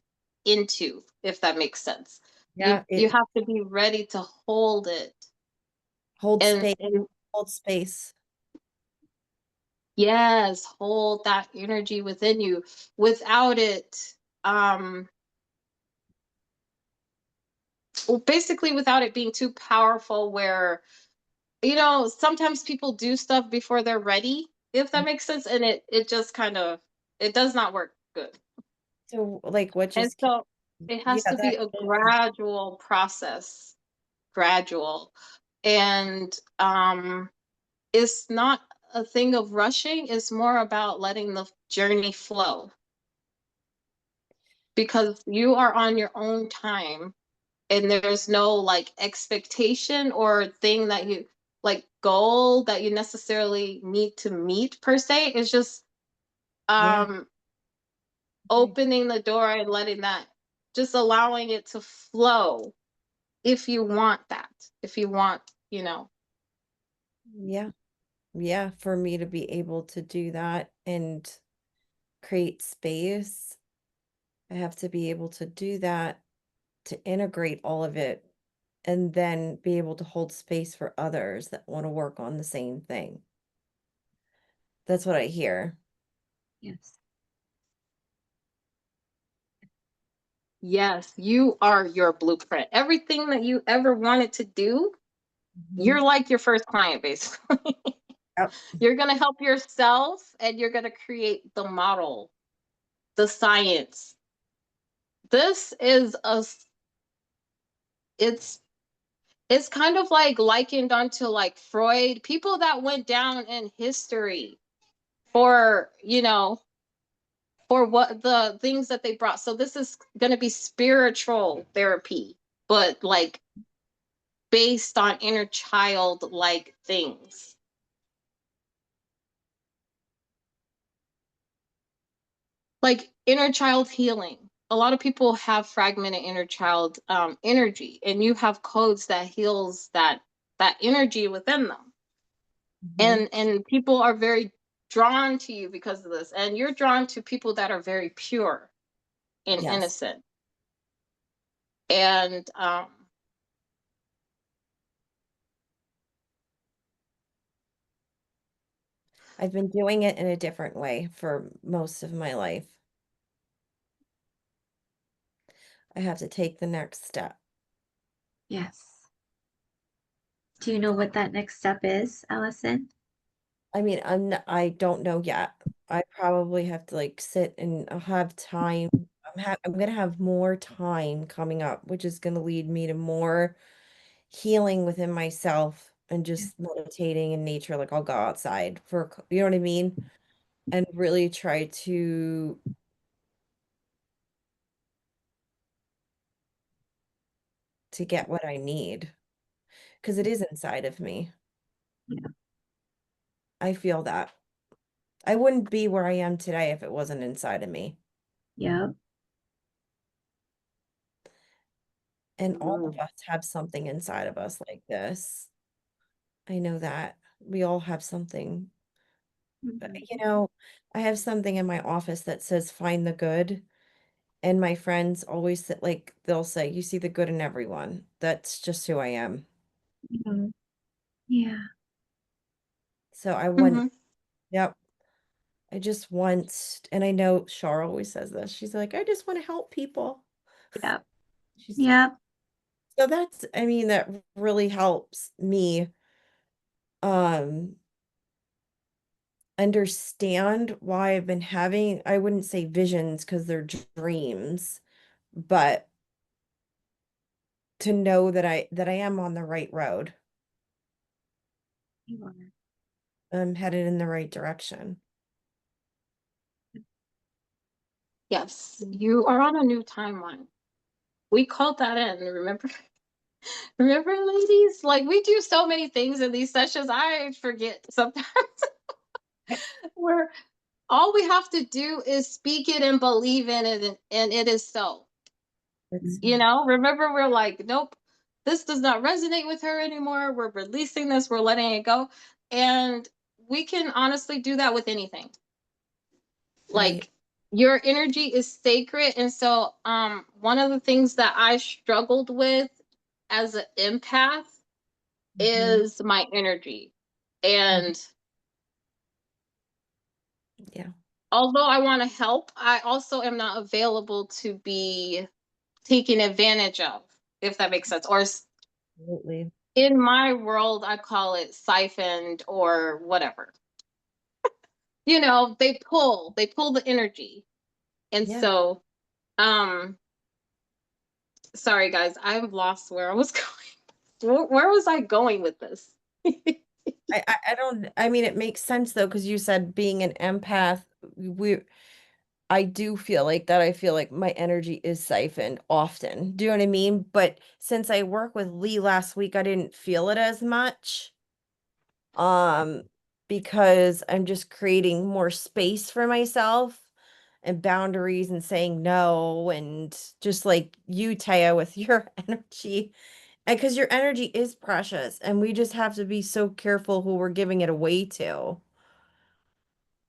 into, if that makes sense. Yeah. You It have to be ready to hold it. holds space. And Holds space. yes, hold that energy within you. Without it, um, well, basically without it being too powerful where, you know, sometimes people do stuff before they're ready, if that makes sense. And it just kind of it does not work good. So like what And just came, so it yeah, has to that be a is, gradual process, gradual. And it's not a thing of rushing, it's more about letting the journey flow because you are on your own time and there's no like expectation or thing that you like goal that you necessarily need to meet per se. It's just yeah. um Okay. opening the door and letting that just allowing it to flow if you want that. If you want, you know. Yeah. Yeah. For me to be able to do that and create space, I have to be able to do that to integrate all of it and then be able to hold space for others that want to work on the same thing. That's what I hear. Yes. Yes, you are your blueprint. Everything that you ever wanted to do, Mhm. you're like your first client basically. Yep. You're going to help yourself and you're going to create the model, the science. This is a it's it's kind of like likened onto like Freud, people that went down in history for, you know, for what the things that they brought. So this is going to be spiritual therapy, but like based on inner child like things. Like inner child healing. A lot of people have fragmented inner child energy, and you have codes that heals that energy within them. Mhm. And people are very drawn to you because of this, and you're drawn to people that are very pure and Yes. innocent. And I've been doing it in a different way for most of my life. I have to take the next step. Yes. Do you know what that next step is, Allison? I mean, I don't know yet. I probably have to like sit and have time. I'm gonna have more time coming up, which is gonna lead me to more healing within myself and Yeah. just meditating in nature. Like I'll go outside for, you know what I mean? And really try to get what I need because it is inside of me. Yeah. I feel that. I wouldn't be where I am today if it wasn't inside of me. Yep. And all of mhm. us have something inside of us like this. I know that. We all have something. Mhm. You know, I have something in my office that says find the good. And my friends always say, like, they'll say, you see the good in everyone. That's just who I am. Mhm. Yeah. So I want, Mhm. yep. I just want, and I know Char always says this. She's like, I just want to help people. Yep. She's Yep. So that's, I mean, that really helps me um understand why I've been having, I wouldn't say visions because they're dreams, but to know that I am on the right road. You are. I'm headed in the right direction. Yes, you are on a new timeline. We called that in, remember? Remember, ladies? Like, we do so many things in these sessions, I forget sometimes. Where all we have to do is speak it and believe in it, and it is so. It's You know, remember, we're like, nope, this does not resonate with her anymore. We're releasing this, we're letting it go. And we can honestly do that with anything. right. Like, your energy is sacred. And so one of the things that I struggled with as an empath Mhm. is my energy. And Yeah, although I want to help, I also am not available to be taken advantage of, if that makes sense. Or absolutely. in my world, I call it siphoned or whatever. You know, they pull the energy. And Yeah. so, um, sorry guys, I've lost where I was going. Where was I going with this? I don't, I mean, it makes sense though, because you said being an empath, we I do feel like that. I feel like my energy is siphoned often. Do you know what I mean? But since I worked with Lee last week, I didn't feel it as much. Um, because I'm just creating more space for myself and boundaries and saying no, and just like you, Taya, with your energy. And because your energy is precious, and we just have to be so careful who we're giving it away to.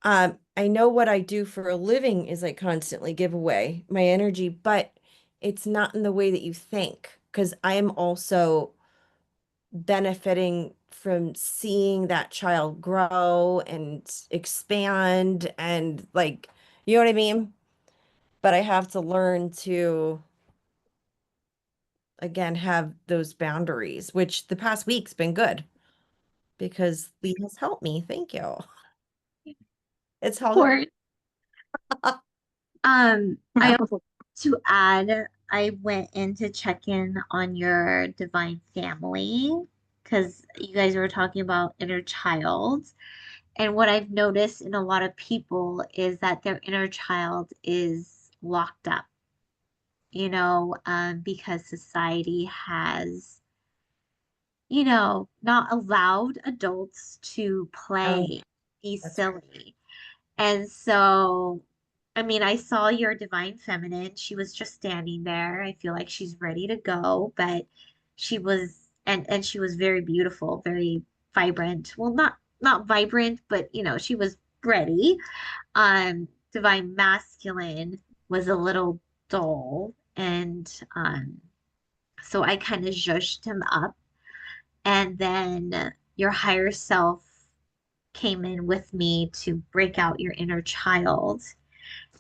I know what I do for a living is I constantly give away my energy, but it's not in the way that you think, because I am also benefiting from seeing that child grow and expand and like, you know what I mean? But I have to learn to again have those boundaries, which the past week's been good because Lee has helped me. Thank you. It's helped. Or I also to add, I went in to check in on your divine family because you guys were talking about inner child. And what I've noticed in a lot of people is that their inner child is locked up, because society has, not allowed adults to Oh, play, be that's right. silly. And so, I mean, I saw your divine feminine. She was just standing there. I feel like she's ready to go, but she was and she was very beautiful, very vibrant. Well, not vibrant, but she was ready. Divine masculine was a little dull, and so I kind of zhushed him up, and then your higher self came in with me to break out your inner child.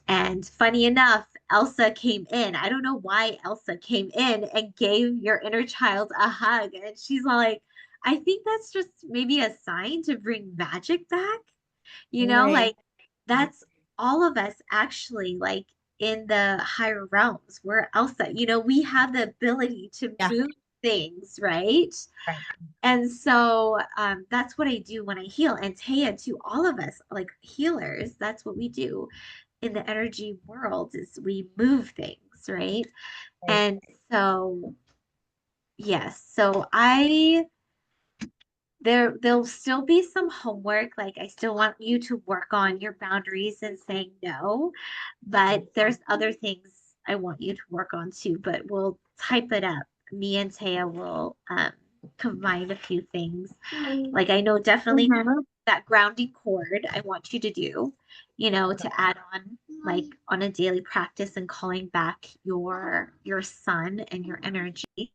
And funny enough, Elsa came in. I don't know why Elsa came in and gave your inner child a hug. And she's like, I think that's just maybe a sign to bring magic back. Right. Like that's all of us actually, like in the higher realms. We're Elsa. We have the ability to Yeah. move things, right? Right. And so that's what I do when I heal. And Taya, to all of us, like healers, that's what we do in the energy world is we move things, right? Right. And so, yes, so there'll still be some homework. Like I still want you to work on your boundaries and saying no, but there's other things I want you to work on too, but we'll type it up. Me and Taya will combine a few things. Like I know definitely Mhm. that grounding cord I want you to do, to add on like on a daily practice and calling back your son and your energy.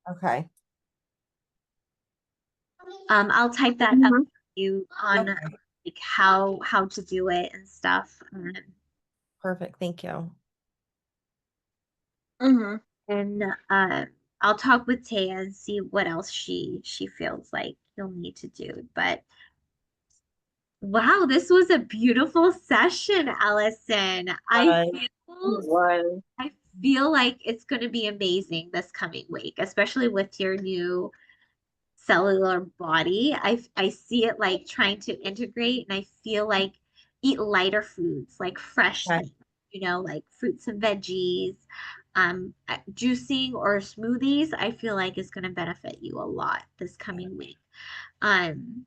Okay. I'll type that up Mhm. for you on Okay. like how to do it and stuff. Perfect. Thank you. Mhm. And I'll talk with Taya and see what else she feels like you'll need to do. But wow, this was a beautiful session, Allison. Uh, Was. I feel like it's going to be amazing this coming week, especially with your new cellular body. I see it like trying to integrate, and I feel like eat lighter foods, like fresh okay. things, like fruits and veggies. Juicing or smoothies, I feel like is going to benefit you a lot this coming week. Um,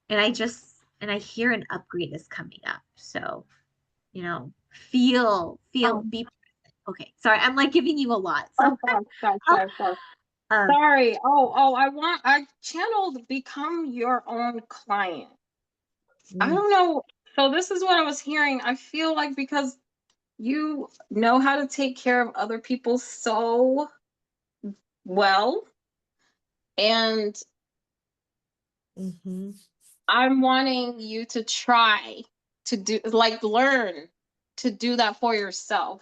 and I hear an upgrade is coming up. So, Um, be present. Okay. Sorry, I'm like giving you a lot. So oh gosh, gosh, I'll, gosh, gosh. um, Sorry. I channeled become your own client. I Mm, don't know. So this is what I was hearing. I feel like because you know how to take care of other people so well, and mhm. I'm wanting you to try to do, like, learn to do that for yourself,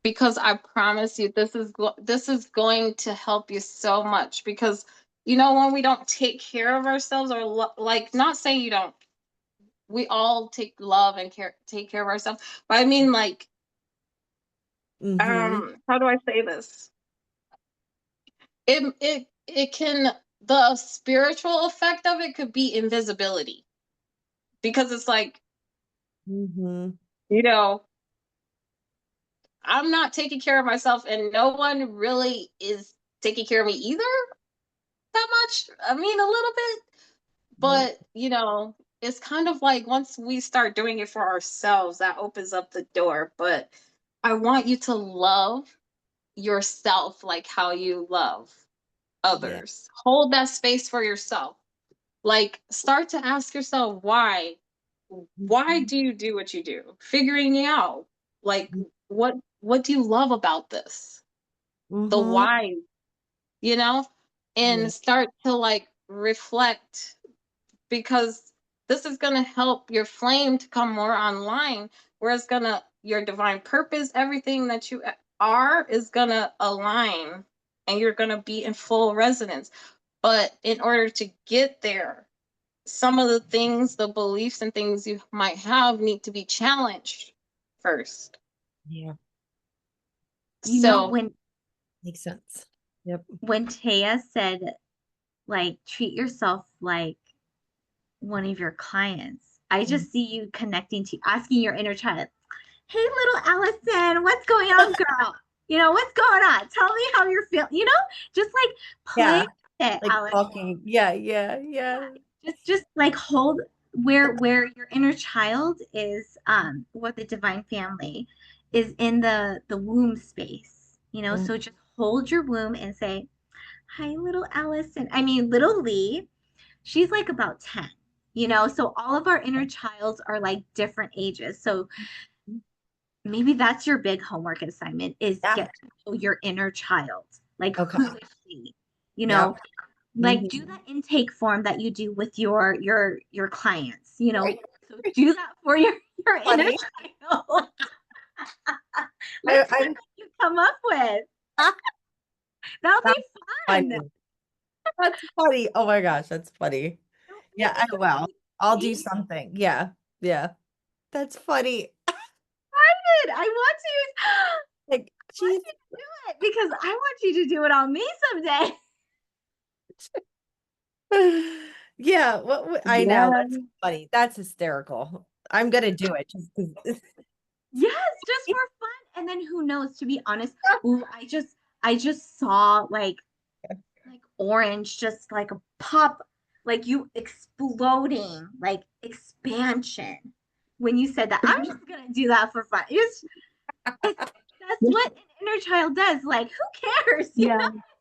because I promise you this is going to help you so much, because when we don't take care of ourselves, or like, not saying you don't, we all take love and take care of ourselves, but I mean, like, Mhm. how do I say this? It can, the spiritual effect of it could be invisibility, because it's like, Mhm. you know I'm not taking care of myself, and no one really is taking care of me either, that much. I mean, a little bit, Right. but it's kind of like, once we start doing it for ourselves, that opens up the door. But I want you to love yourself like how you love Yeah. others. Hold that space for yourself. Like, start to ask yourself why. Why Mhm. do you do what you do? Figuring it out. Like, what do you love about this? The Mhm. why, you know, Yeah. and start to, like, reflect, because this is going to help your flame to come more online, where it's going to, your divine purpose, everything that you are, is going to align, and you're going to be in full resonance. But in order to get there, some of the things, the beliefs and things you might have, need to be challenged first. Yeah. So, when Makes sense. Yep. Taya said, like, treat yourself like one of your clients, I Mhm. just see you connecting to asking your inner child, hey, little Allison, what's going on, girl? What's going on? Tell me how you're feeling, just like play Yeah. with it, Like Allison. talking. Yeah. Yeah. Yeah. Just like hold where your inner child is, what the divine family is in the womb space, Mm, so just hold your womb and say, hi, little Allison. I mean, little Lee, she's like about 10, so all of our inner childs are like different ages. So maybe that's your big homework assignment, is yeah. get to know your inner child. Like, Okay. who is she? You Yep. know, like, do Mhm. that intake form that you do with your clients, Right. so do that for your inner Funny. child. Let's see I'm what you come up with. That'll be that's fun. funny. That's funny. Oh my gosh, that's funny. Yeah, I will. I'll do Excited. something. Yeah. Yeah. That's funny. I want to Like she's do it because I want you to do it on me someday. yeah, I know. yeah. That's funny. That's hysterical. I'm gonna do it just because Yes, just for fun. And then who knows, to be honest, ooh, I just saw like orange, just like a pop, like you exploding, like expansion. When you said that, I'm just gonna do that for fun. That's what an inner child does. Like, who cares? Yeah.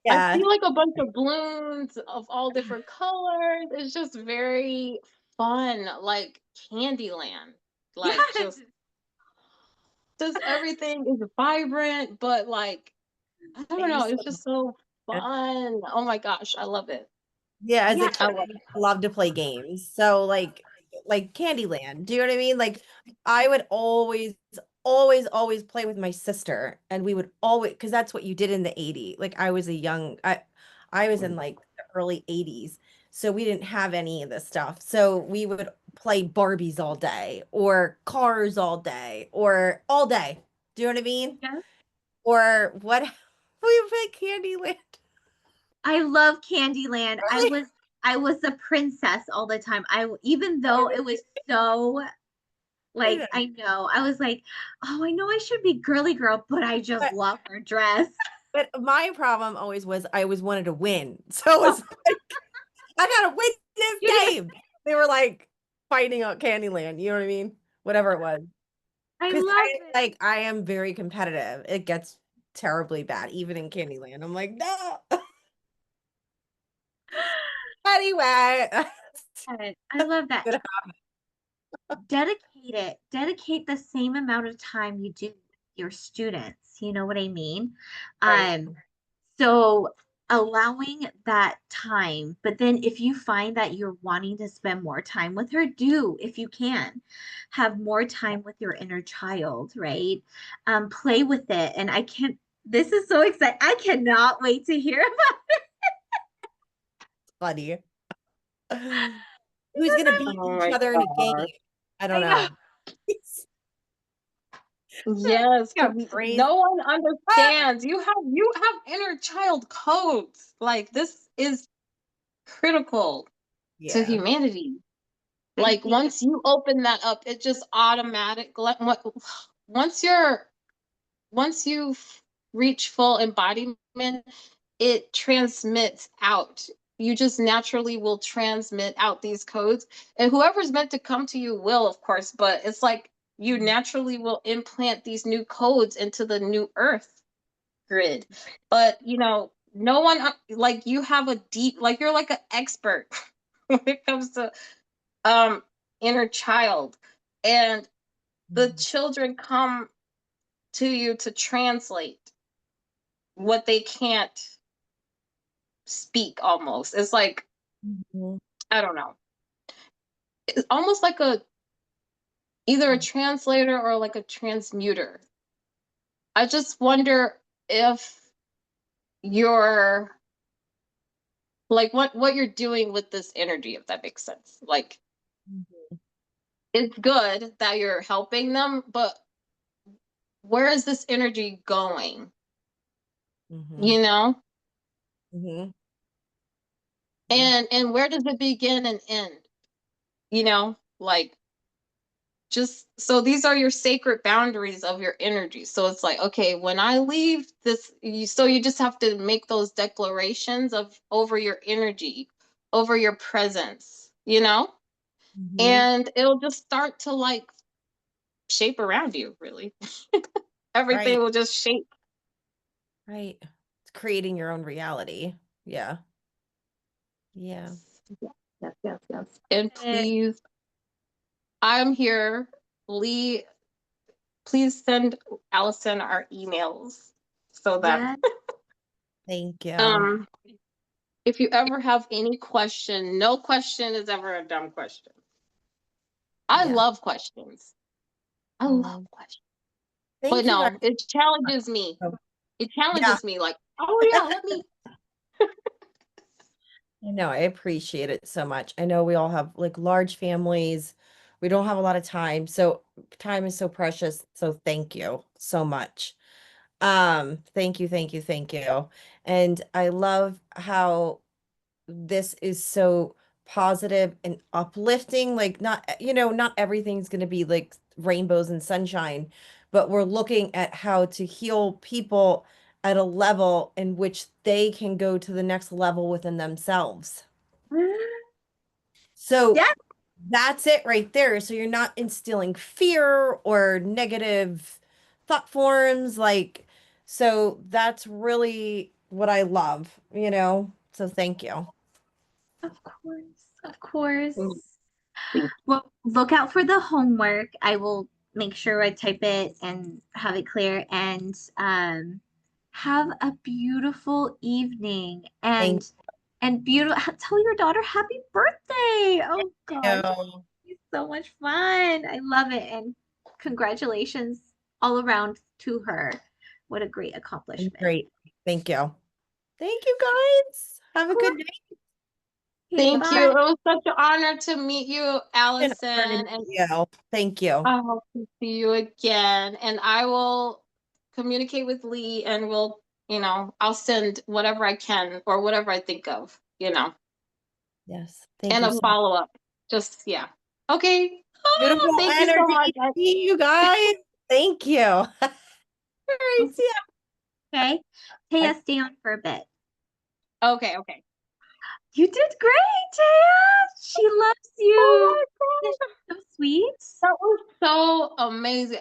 I yeah. see, like, a bunch of balloons of all different colors. It's just very fun, like Candyland. Like, Yes. just everything is vibrant, but, like, I I don't know, used it's just so to fun. Oh my gosh, I love it. yeah, as a Yeah. I kid, love I loved to play games. So like Candyland. Do you know what I mean? Like I would always play with my sister, and we would always, because that's what you did in the 80s. Like I was in like the early 80s, so we didn't have any of this stuff. So we would play Barbies all day or cars all day or all day. Do you know what I mean? Yeah. Or what? We would play Candyland. I love Candyland. Really? I was a princess all the time. Even though it was so like, I know, I was like, oh, I know I should be girly girl, but I just But, love her dress. but my problem always was I always wanted to win. So it was like, I gotta win this game. They were like fighting out Candyland, you know what I mean? Whatever it was. I Because love it. I am very competitive. It gets terribly bad, even in Candyland. I'm like, no. Anyway. I love that. Good. Dedicate it. Dedicate the same amount of time you do with your students. You know what I mean? Right. So allowing that time, but then if you find that you're wanting to spend more time with her, do, if you can, have more time with your inner child, right? Play with it. And I can't, this is so exciting. I cannot wait to hear about Funny. Who's because gonna beat Oh each my other in a game? God. I don't I know. know. Yes, Yeah, because crazy. no one Ah! understands. You have inner child codes. Like this is critical to Yeah. humanity. I Like think once you open that up, it just automatic. Once you're once you reach full embodiment, it transmits out. You just naturally will transmit out these codes. And whoever's meant to come to you will, of course, but it's like you naturally will implant these new codes into the new earth grid. But, no one, like you have a deep, like you're like an expert when it comes to um inner child. And the children come to you to translate what they can't speak almost. It's like, Mhm. I don't know. It's almost like a either a translator or like a transmuter. I just wonder if you're like what you're doing with this energy, if that makes sense. Like Mhm. it's good that you're helping them, but where is this energy going? Mhm. You know? Mhm. Yeah. And where does it begin and end? Like just so these are your sacred boundaries of your energy. So it's like, okay, when I leave this, you just have to make those declarations of over your energy, over your presence, Mhm. and it'll just start to like shape around you, really. Everything Right. will just shape. Right. It's creating your own reality. Yeah. Yeah. Yes, yes, yes. And it. please, I'm here. Lee, please send Allison our emails so that Yeah. Thank you. um if you ever have any question, no question is ever a dumb question. I Yeah. love questions. I love Oh, questions. But thank you guys. no, it challenges me. Oh, It yeah. challenges me like, oh yeah, let me. I know. I appreciate it so much. I know we all have like large families. We don't have a lot of time. So time is so precious. So thank you so much. Thank you, thank you, thank you. And I love how this is so positive and uplifting. Like not, not everything's going to be like rainbows and sunshine, but we're looking at how to heal people at a level in which they can go to the next level within themselves. So Yeah, that's it right there. So you're not instilling fear or negative thought forms. So that's really what I love. So thank you. of course. Of course. Mm, Well, look out for the homework. I will make sure I type it and have it clear. And have a beautiful evening. Thank And beautiful. Tell your daughter happy birthday. Oh gosh, you. it's so much fun. I love it. And congratulations all around to her. What a great accomplishment. Great. Thank you. Thank you, guys. Have a good day. Okay, Thank you. bye. It was such an honor to meet you, Allison, and Thank you. I hope to see you again. And I will communicate with Lee, and we'll, I'll send whatever I can or whatever I think of, Yes. Thank and you a so much. follow-up. Just, yeah. Okay. Beautiful Thank you so energy. much. See you guys. Thank you. All right. See ya. Okay. Taya, stay on for a bit. Okay. Okay. You did great, Taya. She loves you. Oh my Isn't she so sweet? God. That was so amazing.